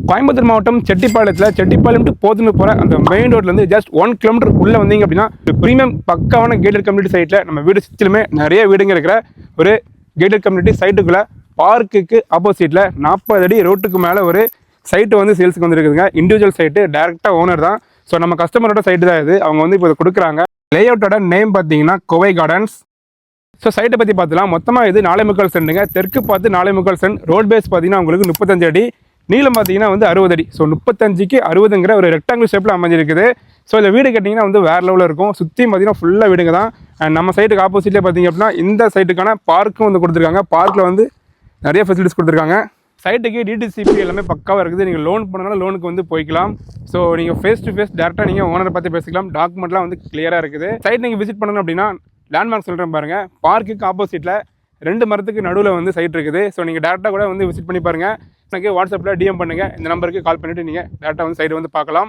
கோயம்புத்தூர் மாவட்டம் செட்டிப்பாளையம் டு போத்தனூர் போகிற அந்த மெயின் ரோட்லேருந்து ஜஸ்ட் 1 கிலோமீட்டர் உள்ளே வந்தீங்க அப்படின்னா ப்ரீமியம் பக்காவான கேட்டட் கம்யூனிட்டி சைட்டில் நம்ம வீடு சுற்றிலுமே நிறைய வீடுங்க இருக்கிற ஒரு கேட்டட் கம்யூனிட்டி சைட்டுக்குள்ளே பார்க்குக்கு ஆப்போசிட்டில் 40 அடி ரோட்டுக்கு மேலே ஒரு சைட்டு வந்து சேல்ஸுக்கு வந்துருக்குதுங்க. இண்டிவிஜுவல் சைட்டு, டேரெக்டாக ஓனர் தான். ஸோ நம்ம கஸ்டமரோட சைட்டு தான் இது. அவங்க வந்து இப்போ கொடுக்குறாங்க. லேஅவுட்டோட நேம் பார்த்தீங்கன்னா கோவை கார்டன்ஸ். ஸோ சைட்டை பற்றி பார்த்துலாம். மொத்தமாக இது 4.25 சென்ட்டுங்க. தெற்கு பார்த்து 4.25 சென்ட். ரோட் பேஸ் பார்த்தீங்கன்னா உங்களுக்கு 35 அடி, நீளம் பார்த்தீங்கன்னா வந்து 60 அடி. ஸோ 35க்கு 60ங்கிற ஒரு ரெக்டாங்கிள் ஷேப்பில் அமைஞ்சிருக்குது. ஸோ இந்த வீடு கேட்டிங்கன்னா வந்து வேறு லெவலில் இருக்கும். சுற்றியும் பார்த்தீங்கன்னா ஃபுல்லாக வீடுங்க தான். அண்ட் நம்ம சைட்டுக்கு ஆப்போசிட்லேயே பார்த்தீங்க அப்படின்னா இந்த சைட்டுக்கான பார்க்கும் வந்து கொடுத்துருக்காங்க. பார்க்கில் வந்து நிறைய ஃபெசிலிட்டிஸ் கொடுத்துருக்காங்க. சைட்டுக்கு டிடிசிபி எல்லாமே பக்காவாக இருக்குது. நீங்கள் லோன் பண்ணனால லோனுக்கு வந்து போய்க்கலாம். ஸோ நீங்கள் ஃபேஸ் டு ஃபேஸ் டேரெக்டாக நீங்கள் ஓனரை பார்த்து பேசிக்கலாம். டாக்குமெண்ட்லாம் வந்து கிளியராக இருக்குது. சைட் நீங்கள் விசிட் பண்ணணும் அப்படின்னா லேண்ட்மார்க் சொல்கிறேன் பாருங்கள். பார்க்குக்கு ஆப்போசிட்டில் 2 மரத்துக்கு நடுவில் வந்து சைட் இருக்குது. ஸோ நீங்கள் டேரெக்டாக கூட வந்து விசிட் பண்ணி பாருங்கள். எனக்கு வாட்ஸ்அப்பில் டிஎம் பண்ணுங்கள். இந்த நம்பருக்கு கால் பண்ணிவிட்டு நீங்கள் டேரெக்டாக வந்து சைடு வந்து பார்க்கலாம்.